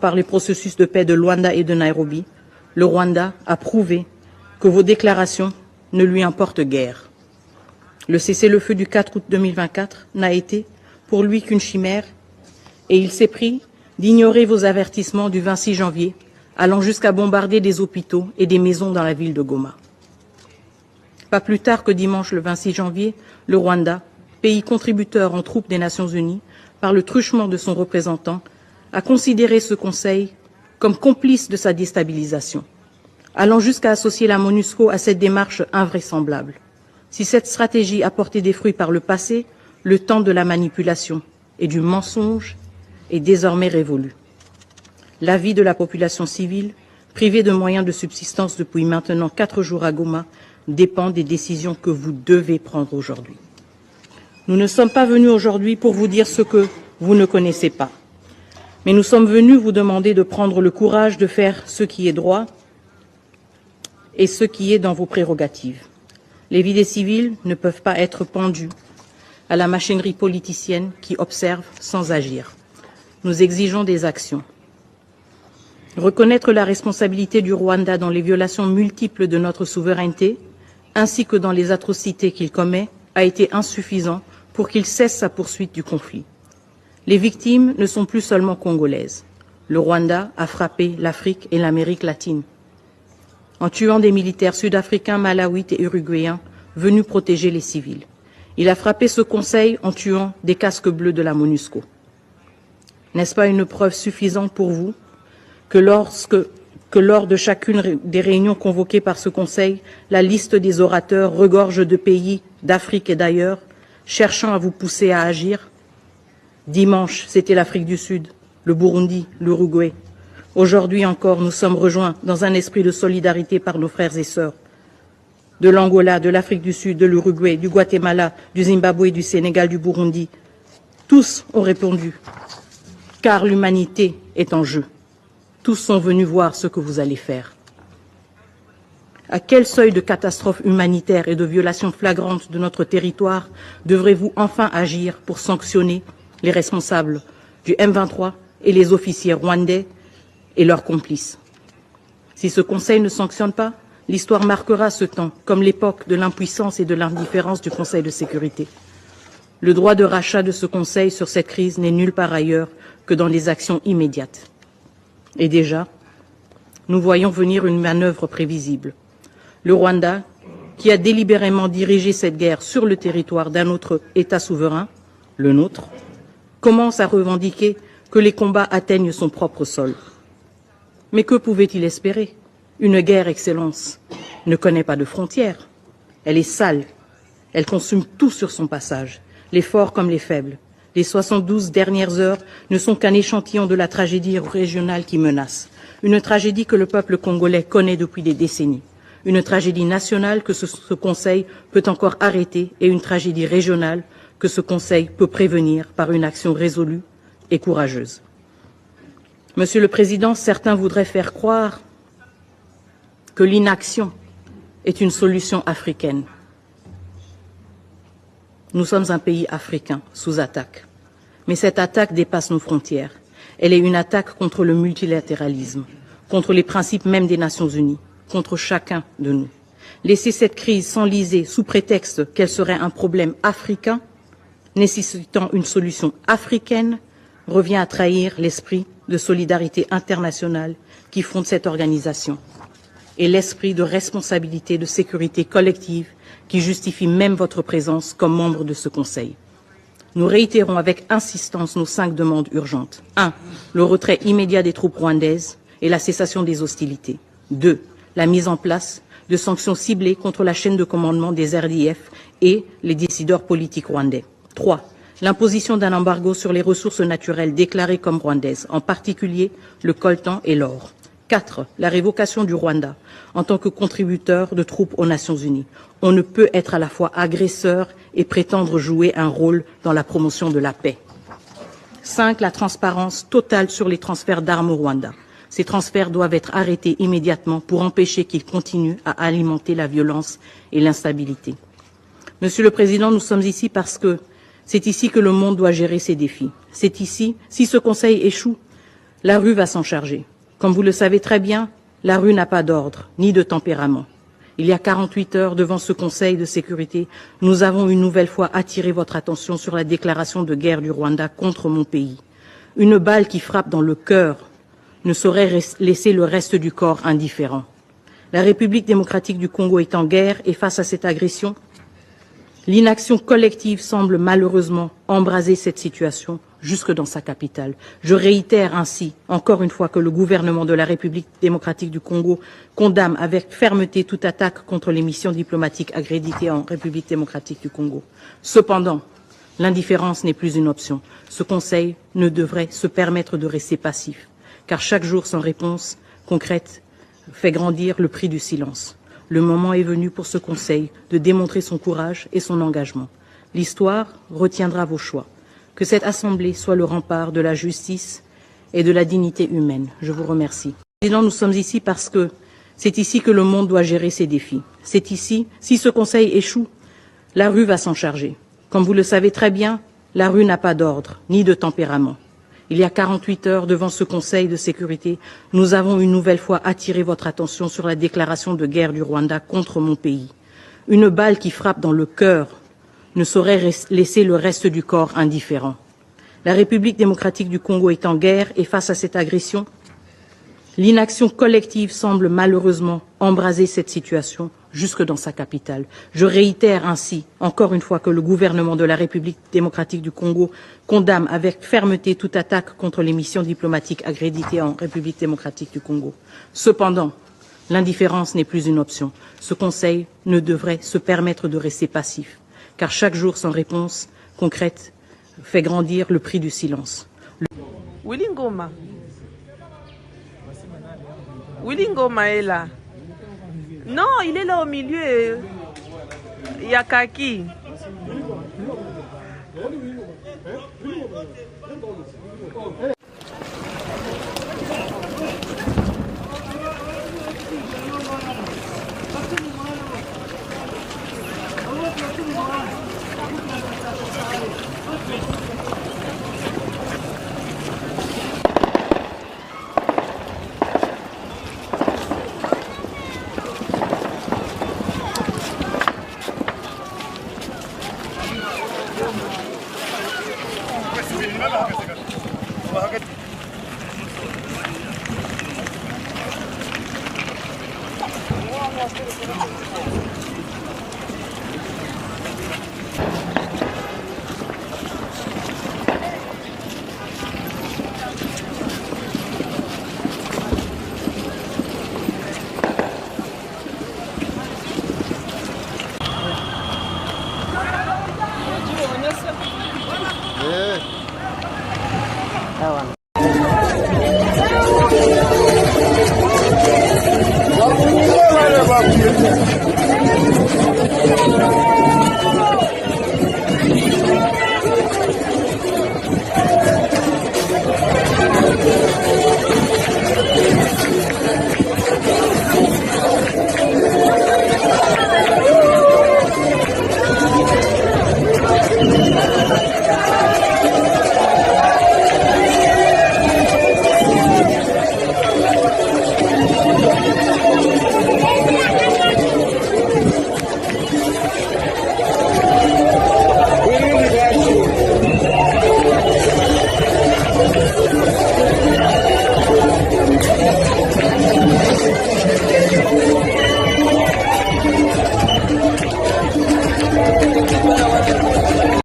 par les processus de paix de Luanda et de Nairobi, le Rwanda a prouvé que vos déclarations ne lui importent guère. Le cessez-le-feu du 4 août 2024 n'a été pour lui qu'une chimère et il s'est pris d'ignorer vos avertissements du 26 janvier, allant jusqu'à bombarder des hôpitaux et des maisons dans la ville de Goma. Pas plus tard que dimanche le 26 janvier, le Rwanda, pays contributeur en troupes des Nations Unies, par le truchement de son représentant, a considéré ce Conseil comme complice de sa déstabilisation, allant jusqu'à associer la MONUSCO à cette démarche invraisemblable. Si cette stratégie a porté des fruits par le passé, le temps de la manipulation et du mensonge est désormais révolu. La vie de la population civile, privée de moyens de subsistance depuis maintenant 4 jours à Goma, dépend des décisions que vous devez prendre aujourd'hui. Nous ne sommes pas venus aujourd'hui pour vous dire ce que vous ne connaissez pas, mais nous sommes venus vous demander de prendre le courage de faire ce qui est droit et ce qui est dans vos prérogatives. Les vies des civils ne peuvent pas être pendues à la machinerie politicienne qui observe sans agir. Nous exigeons des actions. Reconnaître la responsabilité du Rwanda dans les violations multiples de notre souveraineté, ainsi que dans les atrocités qu'il commet, a été insuffisant pour qu'il cesse sa poursuite du conflit. Les victimes ne sont plus seulement congolaises. Le Rwanda a frappé l'Afrique et l'Amérique latine, en tuant des militaires sud-africains, malawites et uruguayens venus protéger les civils. Il a frappé ce Conseil en tuant des casques bleus de la MONUSCO. N'est-ce pas une preuve suffisante pour vous que lors de chacune des réunions convoquées par ce Conseil, la liste des orateurs regorge de pays d'Afrique et d'ailleurs, cherchant à vous pousser à agir? Dimanche, c'était l'Afrique du Sud, le Burundi, l'Uruguay. Aujourd'hui encore, nous sommes rejoints dans un esprit de solidarité par nos frères et sœurs de l'Angola, de l'Afrique du Sud, de l'Uruguay, du Guatemala, du Zimbabwe, du Sénégal, du Burundi. Tous ont répondu, car l'humanité est en jeu. Tous sont venus voir ce que vous allez faire. À quel seuil de catastrophe humanitaire et de violation flagrante de notre territoire devrez-vous enfin agir pour sanctionner les responsables du M23 et les officiers rwandais et leurs complices? Si ce Conseil ne sanctionne pas, l'histoire marquera ce temps comme l'époque de l'impuissance et de l'indifférence du Conseil de sécurité. Le droit de rachat de ce Conseil sur cette crise n'est nulle part ailleurs que dans les actions immédiates. Et déjà, nous voyons venir une manœuvre prévisible. Le Rwanda, qui a délibérément dirigé cette guerre sur le territoire d'un autre État souverain, le nôtre, commence à revendiquer que les combats atteignent son propre sol. Mais que pouvait-il espérer? Une guerre, Excellence, ne connaît pas de frontières. Elle est sale. Elle consume tout sur son passage, les forts comme les faibles. Les 72 dernières heures ne sont qu'un échantillon de la tragédie régionale qui menace. Une tragédie que le peuple congolais connaît depuis des décennies. Une tragédie nationale que ce Conseil peut encore arrêter et une tragédie régionale que ce Conseil peut prévenir par une action résolue et courageuse. Monsieur le Président, certains voudraient faire croire que l'inaction est une solution africaine. Nous sommes un pays africain sous attaque. Mais cette attaque dépasse nos frontières. Elle est une attaque contre le multilatéralisme, contre les principes même des Nations Unies, contre chacun de nous. Laisser cette crise s'enliser sous prétexte qu'elle serait un problème africain, nécessitant une solution africaine, revient à trahir l'esprit de solidarité internationale qui fonde cette organisation et l'esprit de responsabilité, de sécurité collective qui justifie même votre présence comme membre de ce Conseil. Nous réitérons avec insistance nos 5 demandes urgentes. 1. Le retrait immédiat des troupes rwandaises et la cessation des hostilités. 2. La mise en place de sanctions ciblées contre la chaîne de commandement des RDF et les décideurs politiques rwandais. 3. L'imposition d'un embargo sur les ressources naturelles déclarées comme rwandaises, en particulier le coltan et l'or. 4. La révocation du Rwanda en tant que contributeur de troupes aux Nations Unies. On ne peut être à la fois agresseur et prétendre jouer un rôle dans la promotion de la paix. 5. La transparence totale sur les transferts d'armes au Rwanda. Ces transferts doivent être arrêtés immédiatement pour empêcher qu'ils continuent à alimenter la violence et l'instabilité. Monsieur le Président, nous sommes ici parce que c'est ici que le monde doit gérer ses défis. C'est ici, si ce Conseil échoue, La rue va s'en charger. Comme vous le savez très bien, la rue n'a pas d'ordre, ni de tempérament. Il y a 48 heures, devant ce Conseil de sécurité, nous avons une nouvelle fois attiré votre attention sur la déclaration de guerre du Rwanda contre mon pays. Une balle qui frappe dans le cœur ne saurait laisser le reste du corps indifférent. La République démocratique du Congo est en guerre et face à cette agression, l'inaction collective semble malheureusement embraser cette situation jusque dans sa capitale. Je réitère ainsi, encore une fois, que le gouvernement de la République démocratique du Congo condamne avec fermeté toute attaque contre les missions diplomatiques accréditées en République démocratique du Congo. Cependant, l'indifférence n'est plus une option. Ce Conseil ne devrait se permettre de rester passif, car chaque jour sans réponse concrète fait grandir le prix du silence. Le moment est venu pour ce Conseil de démontrer son courage et son engagement. L'histoire retiendra vos choix. Que cette Assemblée soit le rempart de la justice et de la dignité humaine. Je vous remercie. Président, nous sommes ici parce que c'est ici que le monde doit gérer ses défis. C'est ici, si ce Conseil échoue, la rue va s'en charger. Comme vous le savez très bien, la rue n'a pas d'ordre, ni de tempérament. Il y a 48 heures, devant ce Conseil de sécurité, nous avons une nouvelle fois attiré votre attention sur la déclaration de guerre du Rwanda contre mon pays. Une balle qui frappe dans le cœur ne saurait laisser le reste du corps indifférent. La République démocratique du Congo est en guerre et face à cette agression, l'inaction collective semble malheureusement embraser cette situation jusque dans sa capitale. Je réitère ainsi, encore une fois, que le gouvernement de la République démocratique du Congo condamne avec fermeté toute attaque contre les missions diplomatiques accréditées en République démocratique du Congo. Cependant, l'indifférence n'est plus une option. Ce Conseil ne devrait se permettre de rester passif, car chaque jour sans réponse concrète fait grandir le prix du silence. Willy Ngoma. Willy Ngoma est là. Non, il est là au milieu. Il y a Kaki. Yeah.